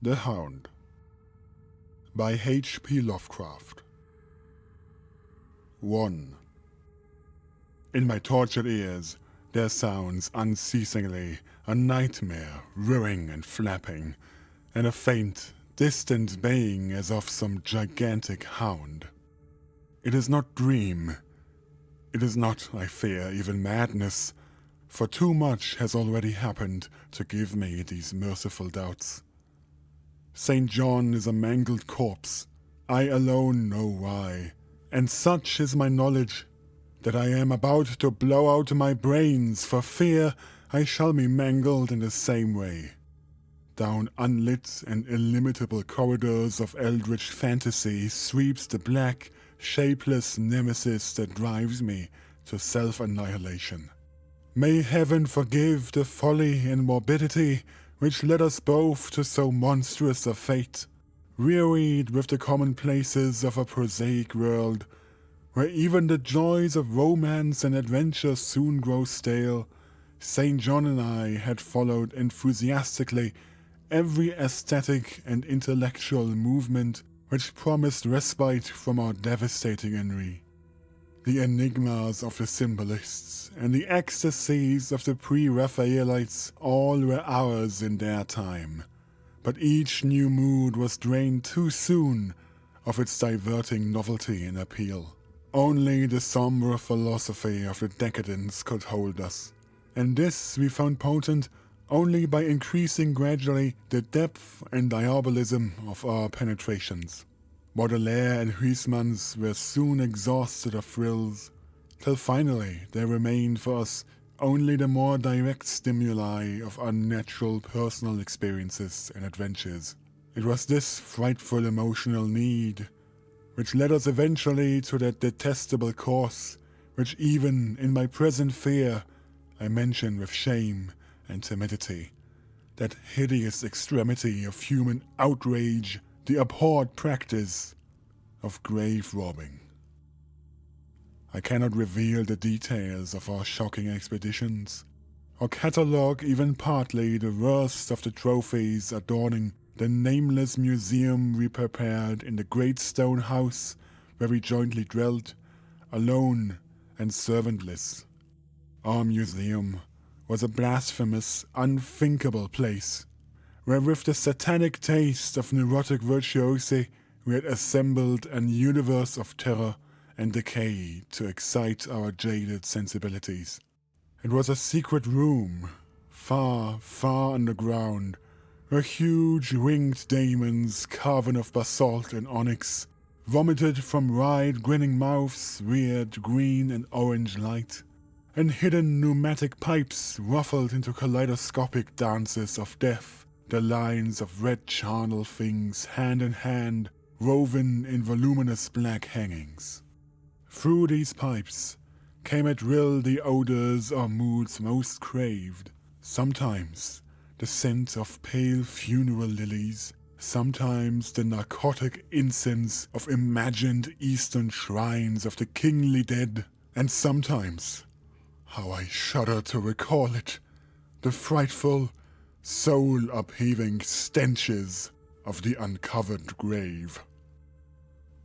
The Hound by H.P Lovecraft. 1. In my tortured ears there sounds unceasingly a nightmare whirring and flapping, and a faint, distant baying as of some gigantic hound. It is not dream. It is not, I fear, even madness, for too much has already happened to give me these merciful doubts. St. John is a mangled corpse, I alone know why, and such is my knowledge that I am about to blow out my brains for fear I shall be mangled in the same way. Down unlit and illimitable corridors of eldritch fantasy sweeps the black, shapeless nemesis that drives me to self-annihilation. May heaven forgive the folly and morbidity which led us both to so monstrous a fate, wearied with the commonplaces of a prosaic world, where even the joys of romance and adventure soon grow stale. St. John and I had followed enthusiastically every aesthetic and intellectual movement which promised respite from our devastating ennui. The enigmas of the symbolists and the ecstasies of the pre-Raphaelites all were ours in their time, but each new mood was drained too soon of its diverting novelty and appeal. Only the sombre philosophy of the decadence could hold us, and this we found potent only by increasing gradually the depth and diabolism of our penetrations. Baudelaire and Huysmans were soon exhausted of thrills, till finally there remained for us only the more direct stimuli of unnatural personal experiences and adventures. It was this frightful emotional need which led us eventually to that detestable course which even in my present fear I mention with shame and timidity, that hideous extremity of human outrage, the abhorred practice of grave robbing. I cannot reveal the details of our shocking expeditions, or catalogue even partly the worst of the trophies adorning the nameless museum we prepared in the great stone house where we jointly dwelt, alone and servantless. Our museum was a blasphemous, unthinkable place, where with the satanic taste of neurotic virtuosi we had assembled an universe of terror and decay to excite our jaded sensibilities. It was a secret room, far, far underground, where huge winged daemons carven of basalt and onyx vomited from wide grinning mouths weird green and orange light, and hidden pneumatic pipes ruffled into kaleidoscopic dances of death, the lines of red charnel things hand in hand, woven in voluminous black hangings. Through these pipes came at will the odors our moods most craved, sometimes the scent of pale funeral lilies, sometimes the narcotic incense of imagined eastern shrines of the kingly dead, and sometimes, how I shudder to recall it, the frightful, soul-upheaving stenches of the uncovered grave.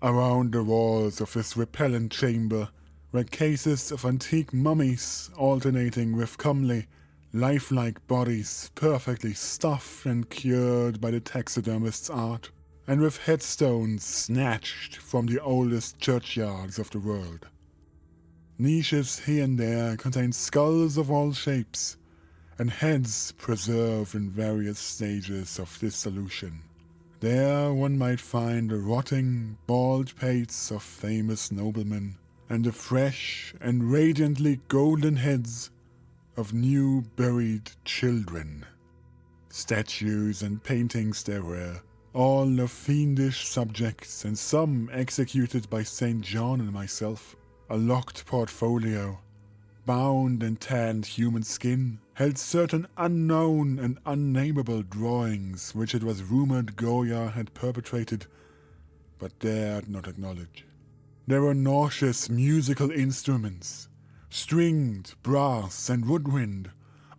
Around the walls of this repellent chamber were cases of antique mummies alternating with comely, lifelike bodies perfectly stuffed and cured by the taxidermist's art, and with headstones snatched from the oldest churchyards of the world. Niches here and there contained skulls of all shapes, and heads preserved in various stages of dissolution. There one might find the rotting, bald pates of famous noblemen, and the fresh and radiantly golden heads of new buried children. Statues and paintings there were, all of fiendish subjects, and some executed by St. John and myself. A locked portfolio, bound and tanned human skin, held certain unknown and unnameable drawings which it was rumored Goya had perpetrated, but dared not acknowledge. There were nauseous musical instruments, stringed, brass and woodwind,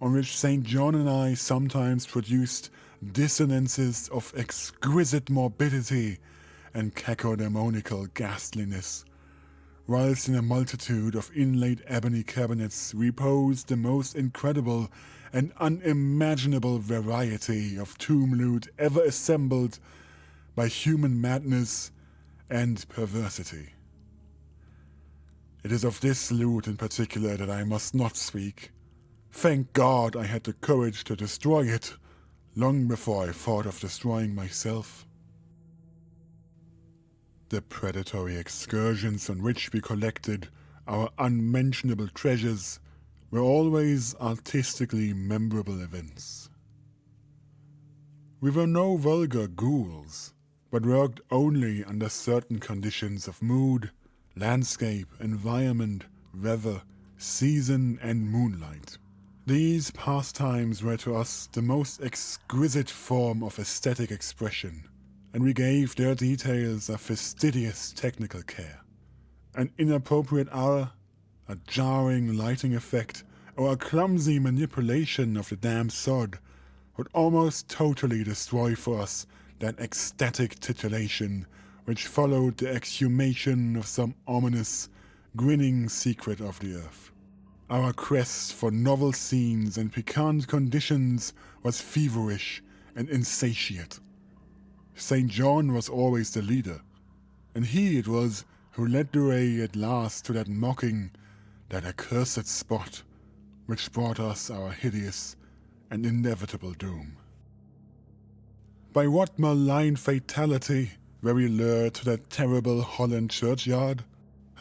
on which St. John and I sometimes produced dissonances of exquisite morbidity and cacodemonical ghastliness, whilst in a multitude of inlaid ebony cabinets reposed the most incredible and unimaginable variety of tomb loot ever assembled by human madness and perversity. It is of this loot in particular that I must not speak. Thank God I had the courage to destroy it long before I thought of destroying myself. The predatory excursions on which we collected our unmentionable treasures were always artistically memorable events. We were no vulgar ghouls, but worked only under certain conditions of mood, landscape, environment, weather, season, and moonlight. These pastimes were to us the most exquisite form of aesthetic expression, and we gave their details a fastidious technical care. An inappropriate hour, a jarring lighting effect, or a clumsy manipulation of the damn sod would almost totally destroy for us that ecstatic titillation which followed the exhumation of some ominous, grinning secret of the earth. Our quest for novel scenes and piquant conditions was feverish and insatiate. St. John was always the leader, and he it was who led the way at last to that mocking, that accursed spot which brought us our hideous and inevitable doom. By what malign fatality were we lured to that terrible Holland churchyard?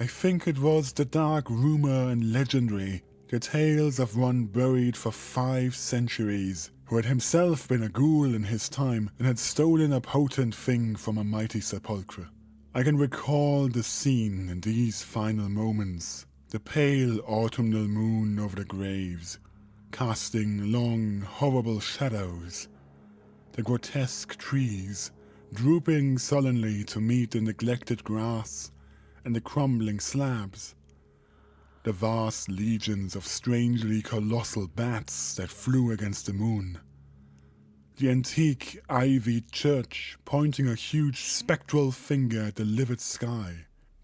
I think it was the dark rumour and legendary, the tales of one buried for 5 centuries, who had himself been a ghoul in his time and had stolen a potent thing from a mighty sepulchre. I can recall the scene in these final moments, the pale autumnal moon over the graves, casting long, horrible shadows, the grotesque trees drooping sullenly to meet the neglected grass and the crumbling slabs, the vast legions of strangely colossal bats that flew against the moon, the antique ivied church pointing a huge spectral finger at the livid sky,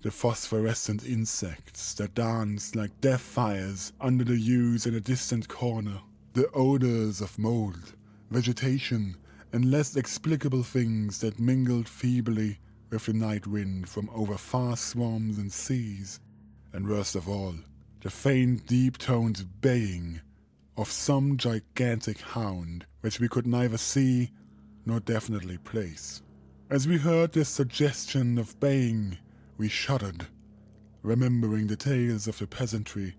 the phosphorescent insects that danced like death fires under the yews in a distant corner, the odors of mold, vegetation, and less explicable things that mingled feebly with the night wind from over far swamps and seas, and worst of all, the faint deep-toned baying of some gigantic hound which we could neither see nor definitely place. As we heard this suggestion of baying, we shuddered, remembering the tales of the peasantry,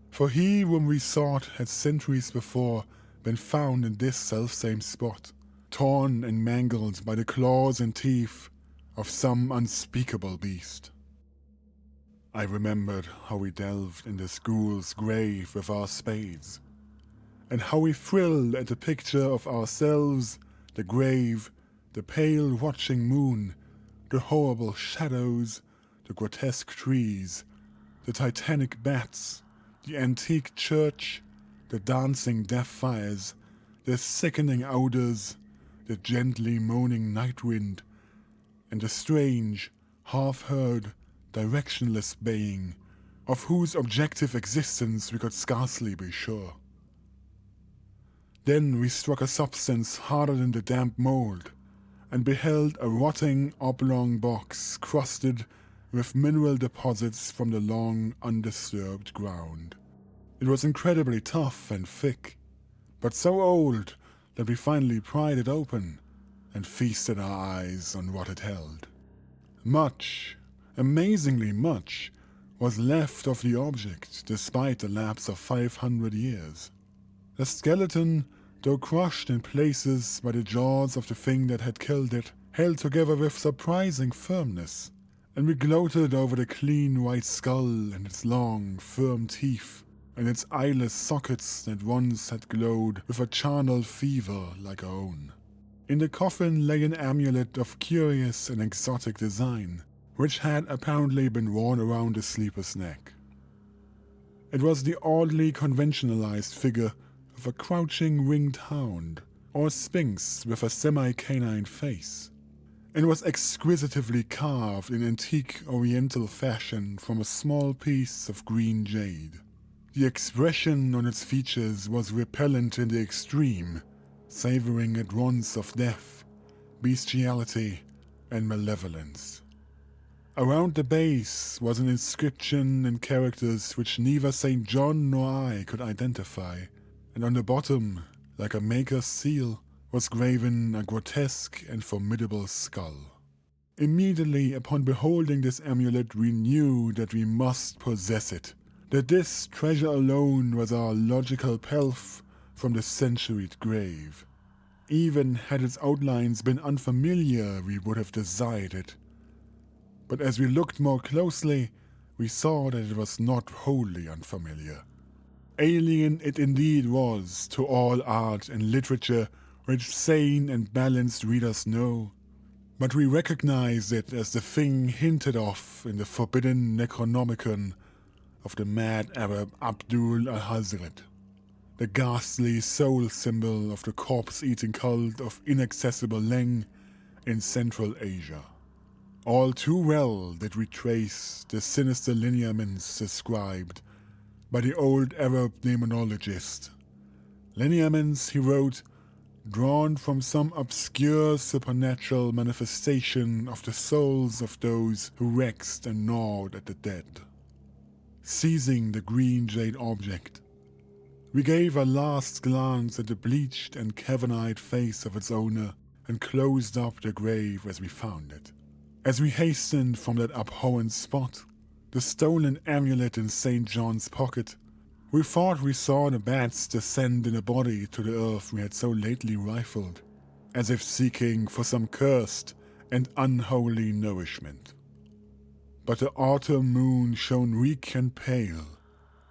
for he whom we sought had centuries before been found in this selfsame spot, torn and mangled by the claws and teeth of some unspeakable beast. I remembered how we delved in the school's grave with our spades, and how we thrilled at the picture of ourselves, the grave, the pale watching moon, the horrible shadows, the grotesque trees, the titanic bats, the antique church, the dancing death fires, the sickening odors, the gently moaning night wind, and the strange, half-heard, directionless baying, of whose objective existence we could scarcely be sure. Then we struck a substance harder than the damp mold, and beheld a rotting oblong box crusted with mineral deposits from the long, undisturbed ground. It was incredibly tough and thick, but so old that we finally pried it open and feasted our eyes on what it held. Much, amazingly much, was left of the object despite the lapse of 500 years. The skeleton, though crushed in places by the jaws of the thing that had killed it, held together with surprising firmness, and we gloated over the clean white skull and its long, firm teeth, and its eyeless sockets that once had glowed with a charnel fever like our own. In the coffin lay an amulet of curious and exotic design, which had apparently been worn around the sleeper's neck. It was the oddly conventionalized figure of a crouching winged hound, or sphinx with a semi-canine face, and was exquisitely carved in antique oriental fashion from a small piece of green jade. The expression on its features was repellent in the extreme, savoring at once of death, bestiality, and malevolence. Around the base was an inscription in characters which neither St. John nor I could identify, and on the bottom, like a maker's seal, was graven a grotesque and formidable skull. Immediately upon beholding this amulet, we knew that we must possess it, that this treasure alone was our logical pelf from the centuried grave. Even had its outlines been unfamiliar, we would have desired it. But as we looked more closely, we saw that it was not wholly unfamiliar. Alien it indeed was to all art and literature which sane and balanced readers know, but we recognized it as the thing hinted of in the forbidden Necronomicon of the mad Arab Abdul al-Hazred, the ghastly soul symbol of the corpse-eating cult of inaccessible Leng in Central Asia. All too well did we trace the sinister lineaments described by the old Arab demonologist. Lineaments, he wrote, drawn from some obscure supernatural manifestation of the souls of those who vexed and gnawed at the dead. Seizing the green jade object, we gave a last glance at the bleached and cavern-eyed face of its owner and closed up the grave as we found it. As we hastened from that abhorrent spot, the stolen amulet in St. John's pocket, we thought we saw the bats descend in a body to the earth we had so lately rifled, as if seeking for some cursed and unholy nourishment. But the autumn moon shone weak and pale,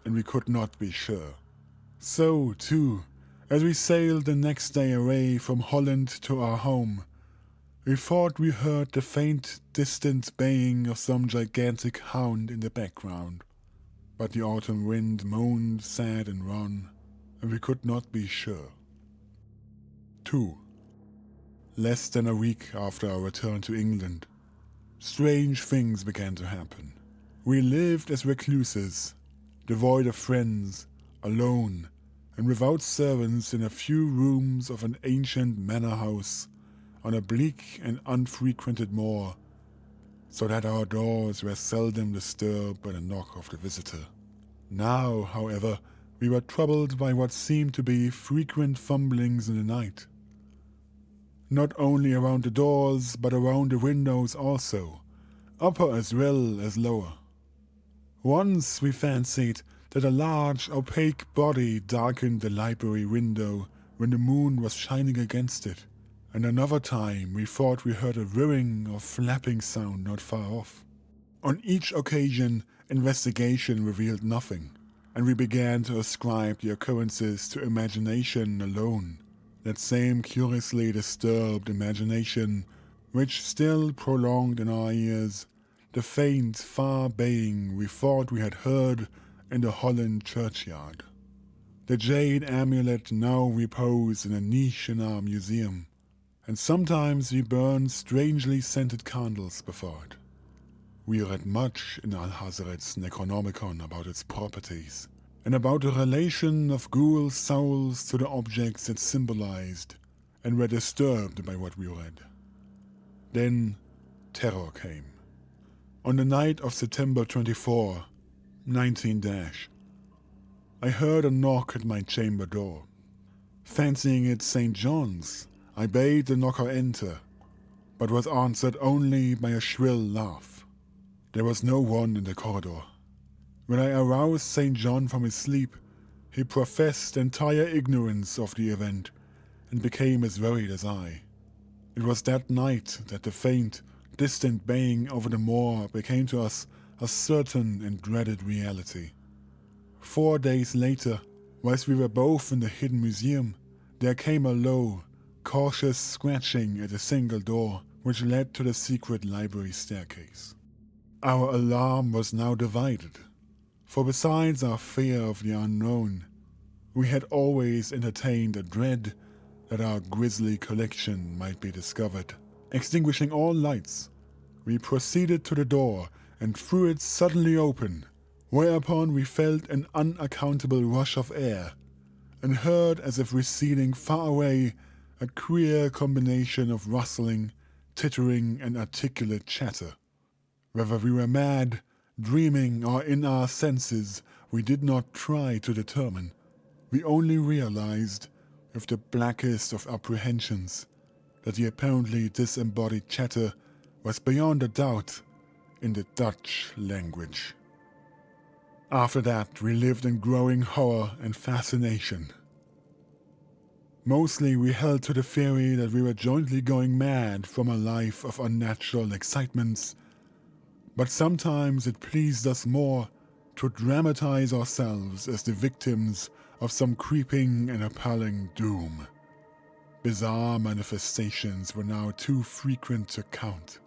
and we could not be sure. So, too, as we sailed the next day away from Holland to our home, we thought we heard the faint, distant baying of some gigantic hound in the background. But the autumn wind moaned sad and wan, and we could not be sure. 2. Less than a week after our return to England, strange things began to happen. We lived as recluses, devoid of friends, alone, and without servants in a few rooms of an ancient manor house on a bleak and unfrequented moor, so that our doors were seldom disturbed by the knock of the visitor. Now, however, we were troubled by what seemed to be frequent fumblings in the night. Not only around the doors, but around the windows also, upper as well as lower. Once we fancied that a large, opaque body darkened the library window when the moon was shining against it, and another time we thought we heard a whirring or flapping sound not far off. On each occasion, investigation revealed nothing, and we began to ascribe the occurrences to imagination alone, that same curiously disturbed imagination which still prolonged in our ears the faint, far baying we thought we had heard in the Holland churchyard. The jade amulet now reposed in a niche in our museum, and sometimes we burned strangely scented candles before it. We read much in Al-Hazred's Necronomicon about its properties, and about the relation of ghoul souls to the objects it symbolized, and were disturbed by what we read. Then terror came. On the night of September 24, 19-, I heard a knock at my chamber door. Fancying it St. John's, I bade the knocker enter, but was answered only by a shrill laugh. There was no one in the corridor. When I aroused St. John from his sleep, he professed entire ignorance of the event and became as worried as I. It was that night that the faint, distant baying over the moor became to us a certain and dreaded reality. 4 days later, whilst we were both in the hidden museum, there came a low, cautious scratching at a single door which led to the secret library staircase. Our alarm was now divided, for besides our fear of the unknown, we had always entertained a dread that our grisly collection might be discovered. Extinguishing all lights, we proceeded to the door and threw it suddenly open, whereupon we felt an unaccountable rush of air, and heard as if receding far away a queer combination of rustling, tittering, and articulate chatter. Whether we were mad, dreaming, or in our senses, we did not try to determine. We only realized, with the blackest of apprehensions, that the apparently disembodied chatter was beyond a doubt in the Dutch language. After that, we lived in growing horror and fascination. Mostly we held to the theory that we were jointly going mad from a life of unnatural excitements, but sometimes it pleased us more to dramatize ourselves as the victims of some creeping and appalling doom. Bizarre manifestations were now too frequent to count.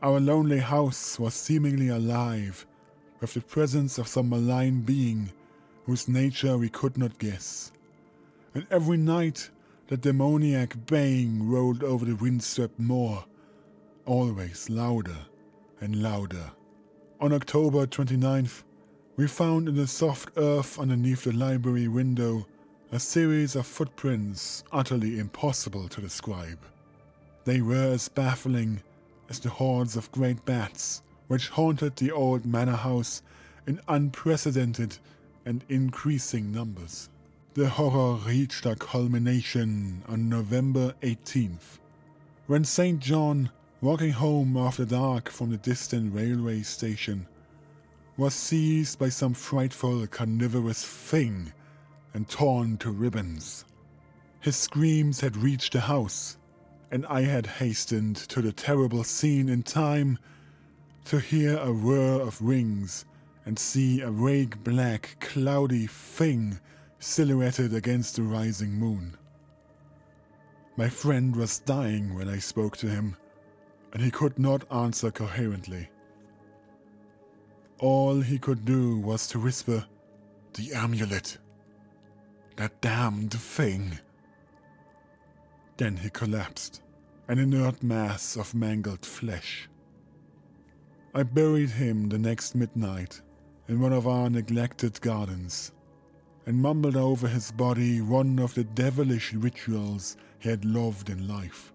Our lonely house was seemingly alive with the presence of some malign being whose nature we could not guess. And every night the demoniac baying rolled over the windswept moor, always louder and louder. On October 29th, we found in the soft earth underneath the library window a series of footprints utterly impossible to describe. They were as baffling as the hordes of great bats which haunted the old manor house in unprecedented and increasing numbers. The horror reached a culmination on November 18th, when St. John, walking home after dark from the distant railway station, was seized by some frightful carnivorous thing and torn to ribbons. His screams had reached the house, and I had hastened to the terrible scene in time to hear a whir of wings and see a vague black, cloudy thing silhouetted against the rising moon. My friend was dying when I spoke to him, and he could not answer coherently. All he could do was to whisper, "The amulet! That damned thing!" Then he collapsed, an inert mass of mangled flesh. I buried him the next midnight in one of our neglected gardens, and mumbled over his body one of the devilish rituals he had loved in life.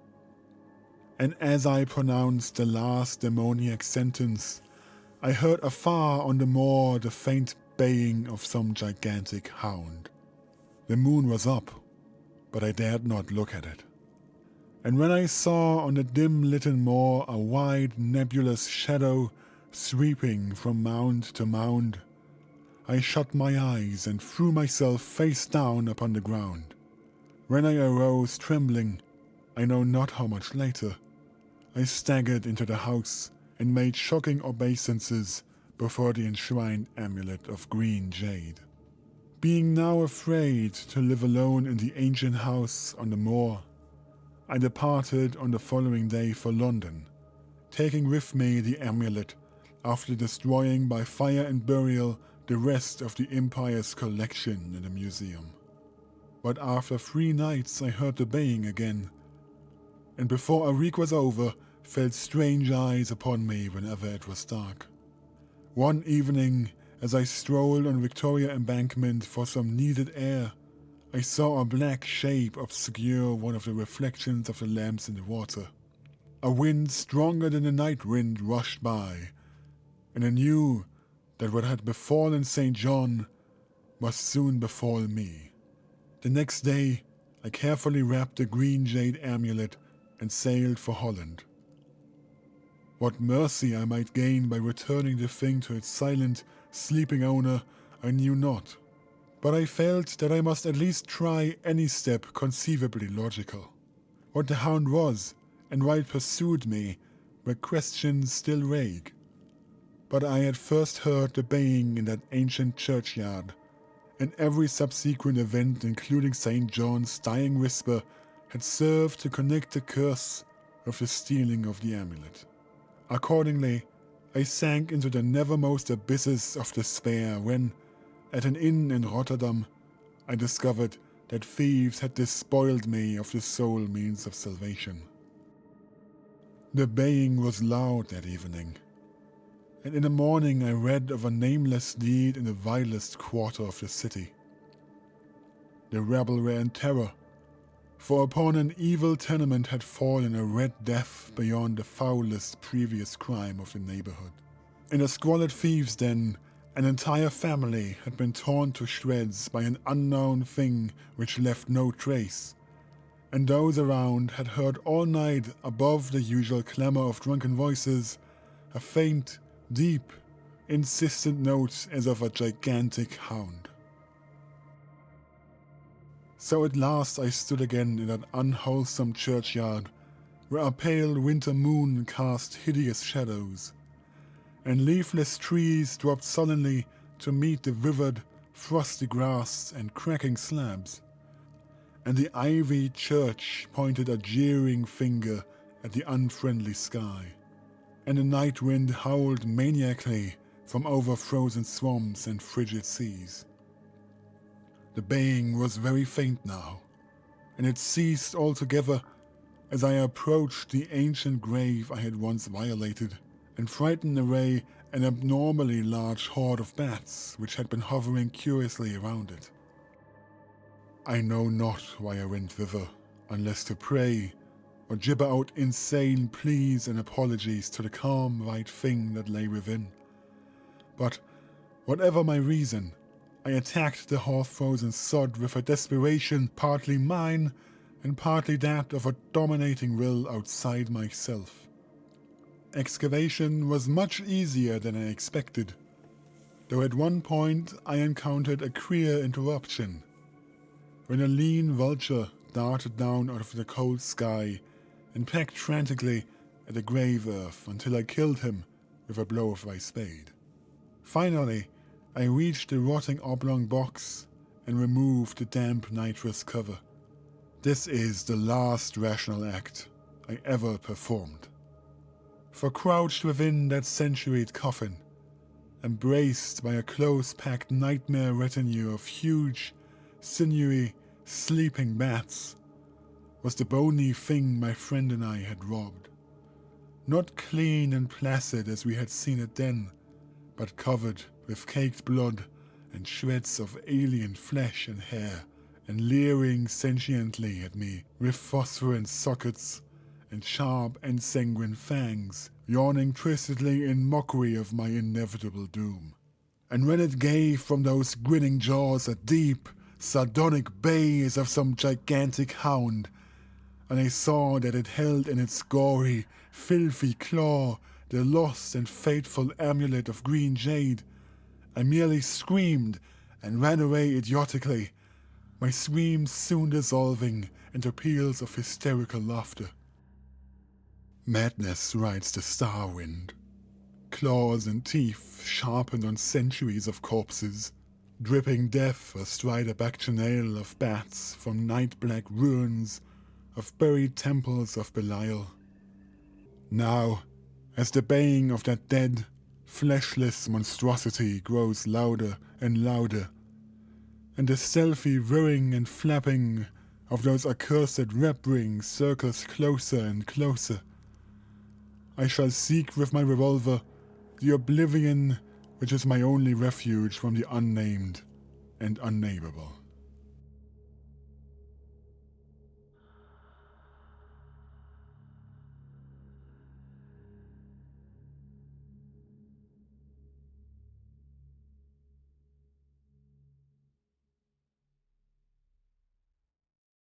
And as I pronounced the last demoniac sentence, I heard afar on the moor the faint baying of some gigantic hound. The moon was up, but I dared not look at it. And when I saw on the dim-lit moor a wide nebulous shadow sweeping from mound to mound, I shut my eyes and threw myself face down upon the ground. When I arose trembling, I know not how much later, I staggered into the house and made shocking obeisances before the enshrined amulet of green jade. Being now afraid to live alone in the ancient house on the moor, I departed on the following day for London, taking with me the amulet after destroying by fire and burial the rest of the Empire's collection in the museum. But after 3 nights I heard the baying again, and before a week was over, felt strange eyes upon me whenever it was dark. One evening, as I strolled on Victoria Embankment for some needed air, I saw a black shape obscure one of the reflections of the lamps in the water. A wind stronger than the night wind rushed by, and I knew that what had befallen St. John must soon befall me. The next day, I carefully wrapped the green jade amulet and sailed for Holland. What mercy I might gain by returning the thing to its silent, sleeping owner, I knew not, but I felt that I must at least try any step conceivably logical. What the hound was, and why it pursued me, were questions still vague. But I had first heard the baying in that ancient churchyard, and every subsequent event, including St. John's dying whisper, had served to connect the curse with the stealing of the amulet. Accordingly, I sank into the nethermost abysses of despair when, at an inn in Rotterdam, I discovered that thieves had despoiled me of the sole means of salvation. The baying was loud that evening, and in the morning I read of a nameless deed in the vilest quarter of the city. The rabble were in terror, for upon an evil tenement had fallen a red death beyond the foulest previous crime of the neighborhood. In a squalid thieves' den, an entire family had been torn to shreds by an unknown thing which left no trace, and those around had heard all night, above the usual clamor of drunken voices, a faint, deep, insistent note as of a gigantic hound. So at last I stood again in that unwholesome churchyard, where a pale winter moon cast hideous shadows, and leafless trees dropped sullenly to meet the withered, frosty grass and cracking slabs, and the ivied church pointed a jeering finger at the unfriendly sky, and the night wind howled maniacally from over frozen swamps and frigid seas. The baying was very faint now, and it ceased altogether as I approached the ancient grave I had once violated, and frightened away an abnormally large horde of bats which had been hovering curiously around it. I know not why I went thither, unless to pray, or gibber out insane pleas and apologies to the calm right thing that lay within. But, whatever my reason, I attacked the half-frozen sod with a desperation partly mine and partly that of a dominating will outside myself. Excavation was much easier than I expected, though at one point I encountered a queer interruption, when a lean vulture darted down out of the cold sky and pecked frantically at the grave earth until I killed him with a blow of my spade. Finally, I reached the rotting oblong box and removed the damp nitrous cover. This is the last rational act I ever performed. For crouched within that centuried coffin, embraced by a close-packed nightmare retinue of huge, sinewy, sleeping bats, was the bony thing my friend and I had robbed. Not clean and placid as we had seen it then, but covered with caked blood and shreds of alien flesh and hair, and leering sentiently at me with phosphorescent sockets and sharp and sanguine fangs, yawning twistedly in mockery of my inevitable doom. And when it gave from those grinning jaws a deep, sardonic bay as of some gigantic hound, and I saw that it held in its gory, filthy claw the lost and fateful amulet of green jade, I merely screamed and ran away idiotically, my screams soon dissolving into peals of hysterical laughter. Madness rides the star wind, claws and teeth sharpened on centuries of corpses, dripping death astride a bacchanal of bats from night-black ruins of buried temples of Belial. Now, as the baying of that dead, fleshless monstrosity grows louder and louder, and the stealthy whirring and flapping of those accursed rep rings circles closer and closer, I shall seek with my revolver the oblivion which is my only refuge from the unnamed and unnameable.